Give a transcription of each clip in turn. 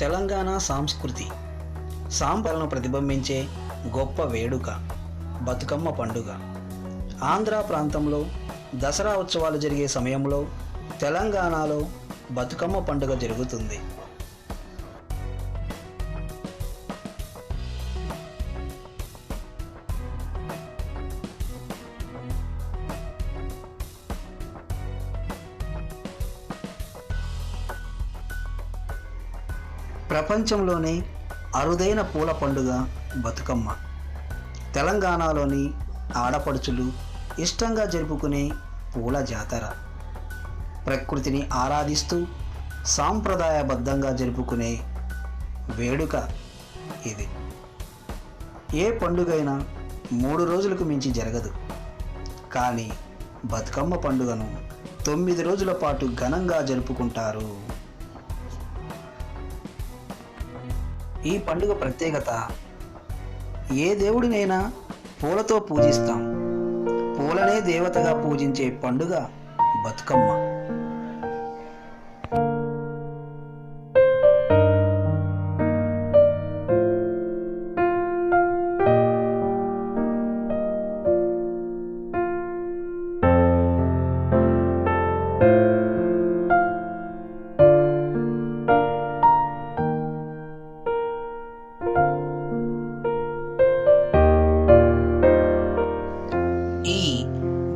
తెలంగాణ సంస్కృతి సాంప్రదాయాలను ప్రతిబింబించే గొప్ప వేడుక బతుకమ్మ పండుగ. ఆంధ్ర ప్రాంతంలో దసరా ఉత్సవాలు జరిగే సమయంలో తెలంగాణలో బతుకమ్మ పండుగ జరుగుతుంది. ప్రపంచంలోనే అరుదైన పూల పండుగ బతుకమ్మ. తెలంగాణలోని ఆడపడుచులు ఇష్టంగా జరుపుకునే పూల జాతర. ప్రకృతిని ఆరాధిస్తూ సాంప్రదాయబద్ధంగా జరుపుకునే వేడుక ఇది. ఏ పండుగైనా 3 రోజులకు మించి జరగదు, కానీ బతుకమ్మ పండుగను 9 రోజుల పాటు ఘనంగా జరుపుకుంటారు. ఈ పండుగ ప్రత్యేకత, ఏ దేవుడినైనా పూలతో పూజిస్తాం. పూలనే దేవతగా పూజించే పండుగ బతుకమ్మ.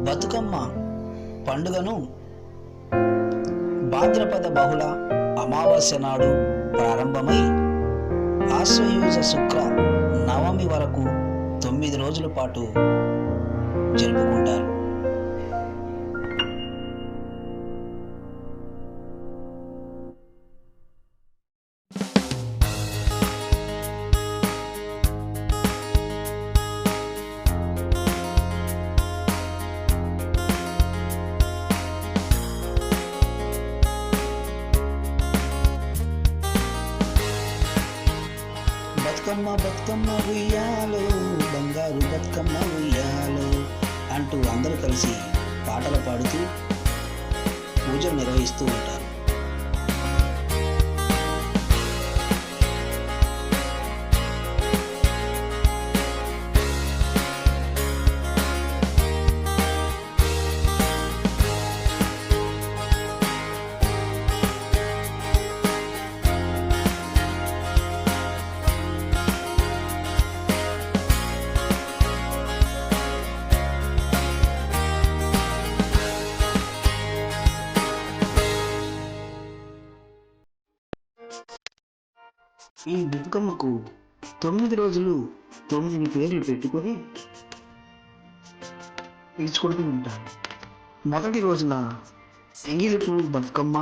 బతుకమ్మ పండుగను భాద్రపద బహుళ అమావాస్య నాడు ప్రారంభమై ఆశ్వయుజ శుక్ర నవమి వరకు 9 రోజుల పాటు జరుపుకుంటారు. బతుకమ్మ బతుకమ్మ ఉయ్యాలో, బంగారు బతుకమ్మ ఉయ్యాలో అంటూ అందరూ కలిసి పాటలు పాడుతూ పూజలు నిర్వహిస్తూ ఉంటారు. ఈ బతుకమ్మకు 9 రోజులు 9 పేర్లు పెట్టుకొని పిలుచుకుంటూ ఉంటారు. మొదటి రోజున ఎంగిలిపు బతుకమ్మ,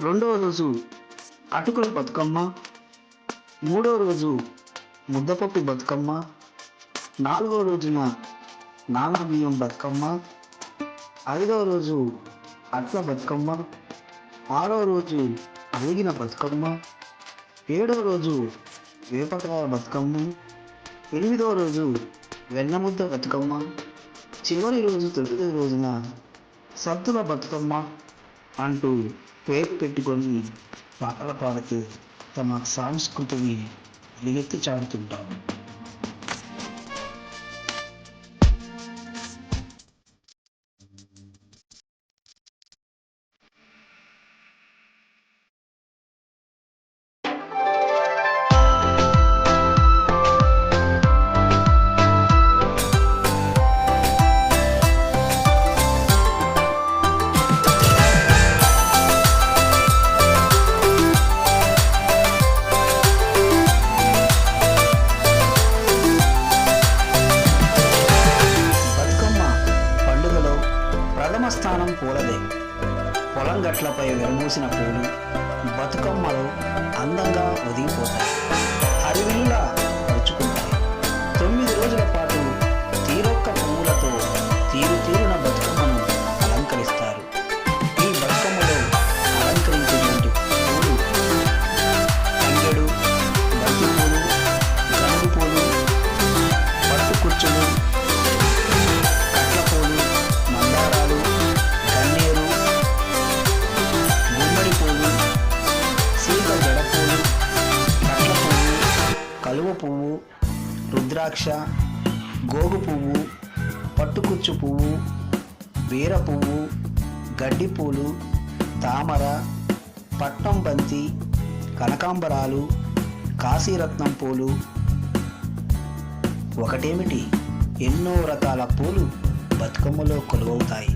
రెండవ రోజు అటుకుల బతుకమ్మ, మూడవ రోజు ముద్దపప్పు బతుకమ్మ, నాలుగవ రోజున నానబియ్యం బతుకమ్మ, ఐదవ రోజు అట్ల బతుకమ్మ, ఆరవ రోజు వేగిన బతుకమ్మ, 7వ రోజు వేపకాయ బతుకమ్మ, 8వ రోజు వెన్నముద్ద బతుకమ్మ, చివరి రోజు 9వ రోజున సద్దుల బతుకమ్మ అంటూ పేరు పెట్టుకొని పాటలు పాడుతూ తమ సంస్కృతిని ఎలుగెత్తి చాటుతుంటారు. స్థానం పూలదే. పొలం గట్లపై విరమూసిన పూలు బతుకమ్మలో అందంగా ఒదిగిపోతాయి, హరివిల్లులా పరుచుకుంటాయి. 9 రోజుల పాటు తీరొక్క పువ్వులతో తీరున బతుకమ్మను అలంకరిస్తారు. ఈ బతుకమ్మలో అలంకరించేటువంటి పూలు తంగెడు, బంతిపూలు, గనుగు పూలు, పట్టు కుర్చులు, కట్లపూలు, మందారాలు, గన్నేరు, గుమ్మడి పూలు, పాలరాక్ష, గోగు పువ్వు, పట్టుకుచ్చు పువ్వు, బీర పువ్వు, గడ్డి పూలు, తామర, పట్నం బంతి, కనకాంబరాలు, కాశీరత్నం పూలు. ఒకటేమిటి, ఎన్నో రకాల పూలు బతుకమ్మలో కొలువవుతాయి.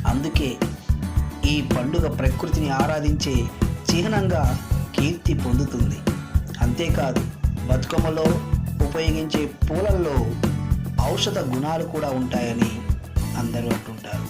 అందుకే ఈ పండుగ ప్రకృతిని ఆరాధించే చిహ్నంగా కీర్తి పొందుతుంది. అంతేకాదు, బతుకమ్మలో ఉపయోగించే పూలల్లో ఔషధ గుణాలు కూడా ఉంటాయని అందరూ అంటుంటారు.